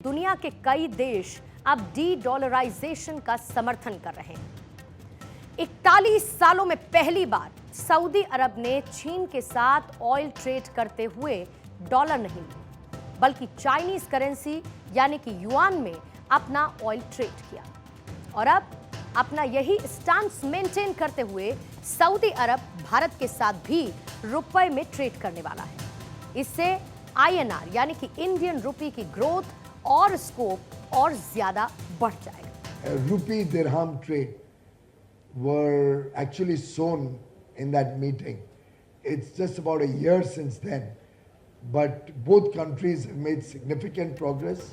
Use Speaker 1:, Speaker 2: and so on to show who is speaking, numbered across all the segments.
Speaker 1: दुनिया के कई देश अब डी डॉलराइजेशन का समर्थन कर रहे हैं। 41 सालों में पहली बार सऊदी अरब ने चीन के साथ ऑयल ट्रेड करते हुए डॉलर नहीं बल्कि चाइनीज करेंसी यानी कि युआन में अपना ऑयल ट्रेड किया और अब अपना यही स्टांस मेंटेन करते हुए सऊदी अरब भारत के साथ भी रुपए में ट्रेड करने वाला है। इससे आईएनआर यानी कि इंडियन रुपी की ग्रोथ और स्कोप और ज्यादा बढ़ जाएगा।
Speaker 2: Rupee dirham trade were actually sown in that meeting. It's just about a year since then, but both countries have made significant progress.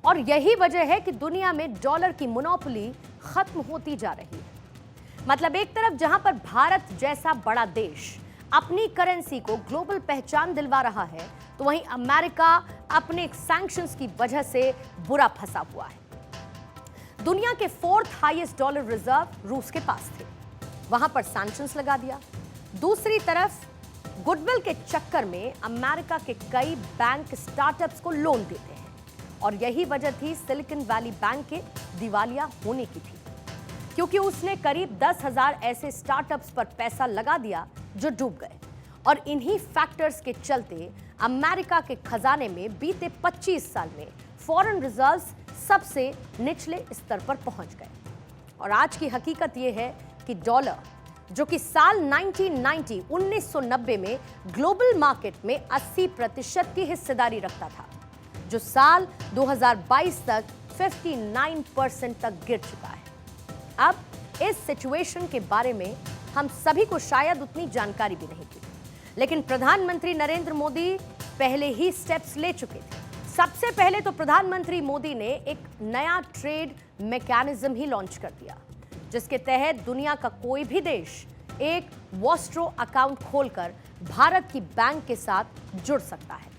Speaker 1: और यही वजह है कि दुनिया में डॉलर की मोनोपोली खत्म होती जा रही है। मतलब एक तरफ जहां पर भारत जैसा बड़ा देश अपनी करेंसी को ग्लोबल पहचान दिलवा रहा है, तो वहीं अमेरिका अपने सैंक्शंस की वजह से बुरा फंसा हुआ है। दुनिया के 4th हाईएस्ट डॉलर रिजर्व रूस के पास थे, वहां पर सैंक्शंस लगा दिया। दूसरी तरफ गुडविल के चक्कर में अमेरिका के कई बैंक स्टार्टअप्स को लोन देते हैं और यही वजह थी सिलिकॉन वैली बैंक के दिवालिया होने की थी, क्योंकि उसने करीब 10,000 ऐसे स्टार्टअप्स पर पैसा लगा दिया जो डूब गए। और इन्हीं फैक्टर्स के चलते अमेरिका के खजाने में बीते 25 साल में फॉरेन रिजर्व्स सबसे निचले स्तर पर पहुंच गए। और आज की हकीकत यह है कि डॉलर, जो कि साल 1990 में ग्लोबल मार्केट में 80% की हिस्सेदारी रखता था, जो साल 2022 तक 59% तक गिर चुका है। अब इस सिचुएशन के बारे में हम सभी को शायद उतनी जानकारी भी नहीं थी, लेकिन प्रधानमंत्री नरेंद्र मोदी पहले ही स्टेप्स ले चुके थे। सबसे पहले तो प्रधानमंत्री मोदी ने एक नया ट्रेड मैकेनिज्म ही लॉन्च कर दिया, जिसके तहत दुनिया का कोई भी देश एक वॉस्ट्रो अकाउंट खोलकर भारत की बैंक के साथ जुड़ सकता है।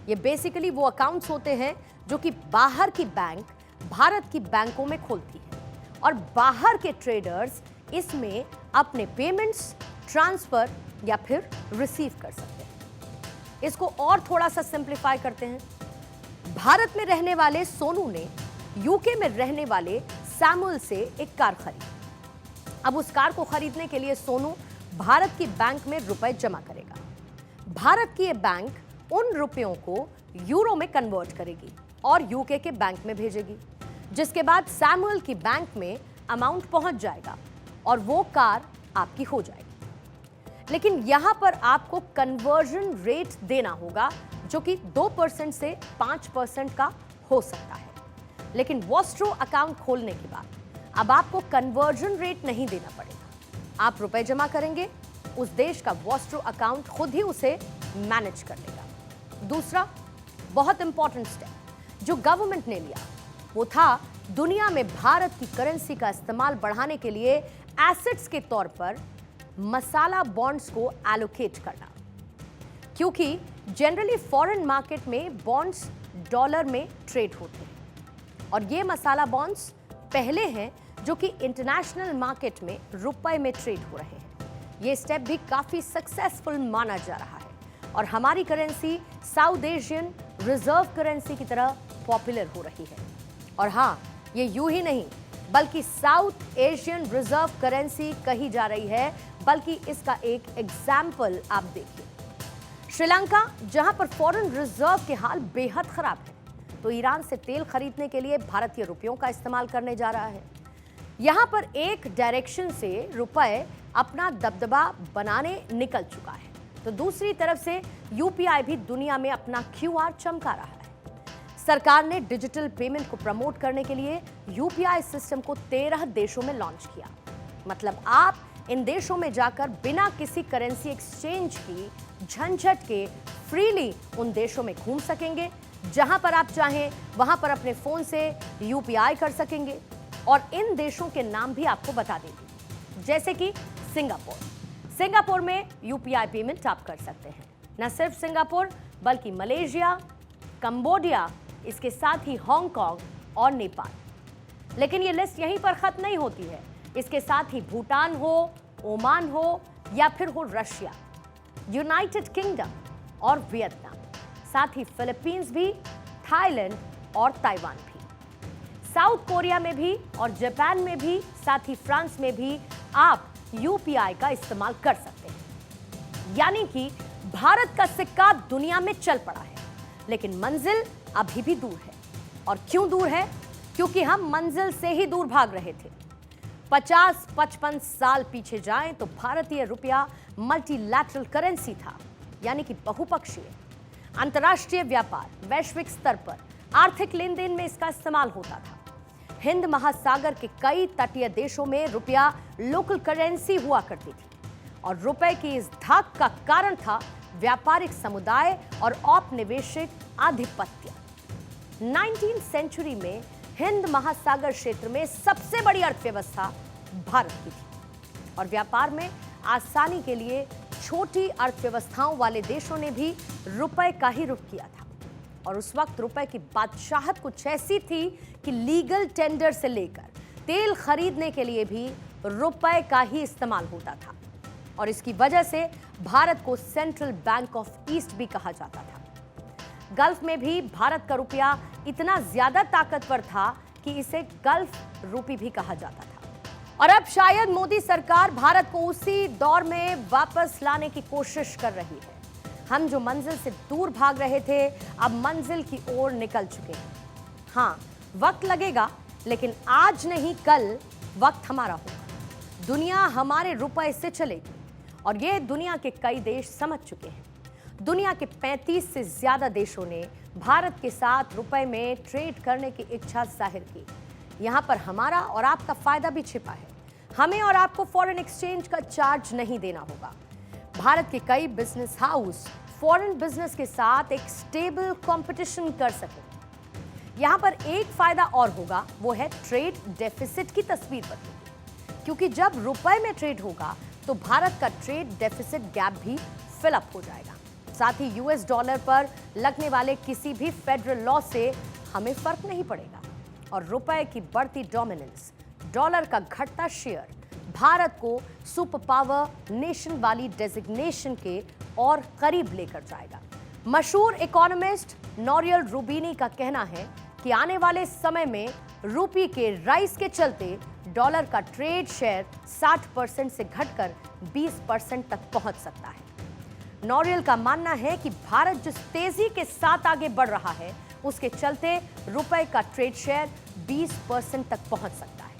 Speaker 1: ये बेसिकली वो अकाउंट्स होते हैं जो कि बाहर की बैंक भारत की बैंकों में खोलती है और बाहर के ट्रेडर्स इसमें अपने पेमेंट्स ट्रांसफर या फिर रिसीव कर सकते हैं। इसको और थोड़ा सा सिंप्लीफाई करते हैं। भारत में रहने वाले सोनू ने यूके में रहने वाले सैमुअल से एक कार खरीदी। अब उस कार को खरीदने के लिए सोनू भारत की बैंक में रुपए जमा करेगा। भारत की ये बैंक उन रुपयों को यूरो में कन्वर्ट करेगी और यूके के बैंक में भेजेगी, जिसके बाद सैमुअल की बैंक में अमाउंट पहुंच जाएगा और वो कार आपकी हो जाएगी। लेकिन यहां पर आपको कन्वर्जन रेट देना होगा, जो कि 2% से 5% का हो सकता है। लेकिन वॉस्ट्रो अकाउंट खोलने के बाद अब आपको कन्वर्जन रेट नहीं देना पड़ेगा। आप रुपए जमा करेंगे, उस देश का वॉस्ट्रो अकाउंट खुद ही उसे मैनेज कर लेगा। दूसरा बहुत इंपॉर्टेंट स्टेप जो गवर्नमेंट ने लिया वो था दुनिया में भारत की करेंसी का इस्तेमाल बढ़ाने के लिए एसेट्स के तौर पर मसाला बॉन्ड्स को एलोकेट करना, क्योंकि जनरली फॉरेन मार्केट में बॉन्ड्स डॉलर में ट्रेड होते हैं और ये मसाला बॉन्ड्स पहले हैं जो कि इंटरनेशनल मार्केट में रुपए में ट्रेड हो रहे हैं। ये स्टेप भी काफी सक्सेसफुल माना जा रहा है और हमारी currency south Asian reserve currency की तरह पॉपुलर हो रही है। और हाँ, ये यूं ही नहीं बल्कि साउथ एशियन रिजर्व करेंसी कही जा रही है, बल्कि इसका एक एग्जाम्पल आप देखिए। श्रीलंका, जहां पर फॉरेन रिजर्व के हाल बेहद खराब है, तो ईरान से तेल खरीदने के लिए भारतीय रुपयों का इस्तेमाल करने जा रहा है। यहां पर एक डायरेक्शन से रुपए अपना दबदबा बनाने निकल चुका है, तो दूसरी तरफ से यूपीआई भी दुनिया में अपना क्यूआर चमका रहा है। सरकार ने डिजिटल पेमेंट को प्रमोट करने के लिए यूपीआई सिस्टम को 13 देशों में लॉन्च किया। मतलब आप इन देशों में जाकर बिना किसी करेंसी एक्सचेंज की झंझट के फ्रीली उन देशों में घूम सकेंगे। जहां पर आप चाहें वहां पर अपने फोन से यूपीआई कर सकेंगे और इन देशों के नाम भी आपको बता देंगे, जैसे कि सिंगापुर में यूपीआई पेमेंट आप कर सकते हैं। न सिर्फ सिंगापुर बल्कि मलेशिया, कंबोडिया, इसके साथ ही हांगकांग और नेपाल। लेकिन ये लिस्ट यहीं पर खत्म नहीं होती है। इसके साथ ही भूटान हो, ओमान हो या फिर हो रशिया, यूनाइटेड किंगडम और वियतनाम, साथ ही फिलीपींस भी, थाईलैंड और ताइवान भी। साउथ कोरिया में भी और जापान में भी, साथ ही फ्रांस में भी आप यूपीआई का इस्तेमाल कर सकते हैं। यानी कि भारत का सिक्का दुनिया में चल पड़ा है, लेकिन मंजिल अभी भी दूर है। और क्यों दूर है? क्योंकि हम मंजिल से ही दूर भाग रहे थे। 50-55 साल पीछे जाएं तो भारतीय रुपया मल्टीलैटरल करेंसी था, यानी कि बहुपक्षीय। अंतर्राष्ट्रीय व्यापार, वैश्विक स्तर पर आर्थिक लेन देन में इसका इस्तेमाल होता था। हिंद महासागर के कई तटीय देशों में रुपया लोकल करेंसी हुआ करती थी, और रुपए की इस धाक का कारण था व्यापारिक समुदाय और औपनिवेशिक आधिपत्य। 19वीं सेंचुरी में हिंद महासागर क्षेत्र में सबसे बड़ी अर्थव्यवस्था भारत की थी, और व्यापार में आसानी के लिए छोटी अर्थव्यवस्थाओं वाले देशों ने भी रुपए का ही रुख किया था। और उस वक्त रुपए की बादशाहत कुछ ऐसी थी कि लीगल टेंडर से लेकर तेल खरीदने के लिए भी रुपए का ही इस्तेमाल होता था, और इसकी वजह से भारत को सेंट्रल बैंक ऑफ ईस्ट भी कहा जाता था। गल्फ में भी भारत का रुपया इतना ज्यादा ताकतवर था कि इसे गल्फ रूपी भी कहा जाता था। और अब शायद मोदी सरकार भारत को उसी दौर में वापस लाने की कोशिश कर रही है। हम जो मंजिल से दूर भाग रहे थे, अब मंजिल की ओर निकल चुके हैं। हाँ, वक्त लगेगा, लेकिन आज नहीं कल वक्त हमारा होगा। दुनिया हमारे रुपए से चलेगी, और ये दुनिया के कई देश समझ चुके हैं। दुनिया के 35 से ज्यादा देशों ने भारत के साथ रुपए में ट्रेड करने की इच्छा जाहिर की। यहाँ पर हमारा और आपका फायदा भी छिपा है। हमें और आपको फॉरेन एक्सचेंज का चार्ज नहीं देना होगा। भारत के कई बिजनेस हाउस फॉरेन बिजनेस के साथ एक स्टेबल कंपटीशन कर सके। यहाँ पर एक फायदा और होगा, वो है ट्रेड डेफिसिट की तस्वीर बदलेगी, क्योंकि जब रुपए में ट्रेड होगा तो भारत का ट्रेड डेफिसिट गैप भी फिलअप हो जाएगा। साथ ही यूएस डॉलर पर लगने वाले किसी भी फेडरल लॉ से हमें फर्क नहीं पड़ेगा, और रुपए की बढ़ती डोमिनेंस, डॉलर का घटता शेयर भारत को सुपर पावर नेशन वाली डेजिग्नेशन के और करीब लेकर जाएगा। मशहूर इकोनॉमिस्ट नोरियल रूबिनी का कहना है कि आने वाले समय में रूपी के राइज के चलते डॉलर का ट्रेड शेयर 60% से घटकर 20% तक पहुंच सकता है। नोरियल का मानना है कि भारत जिस तेजी के साथ आगे बढ़ रहा है, उसके चलते रुपए का ट्रेड शेयर 20% तक पहुंच सकता है।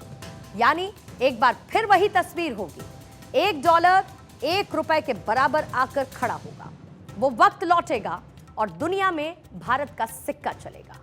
Speaker 1: यानी एक बार फिर वही तस्वीर होगी, $1 1 रुपए के बराबर आकर खड़ा होगा। वो वक्त लौटेगा और दुनिया में भारत का सिक्का चलेगा।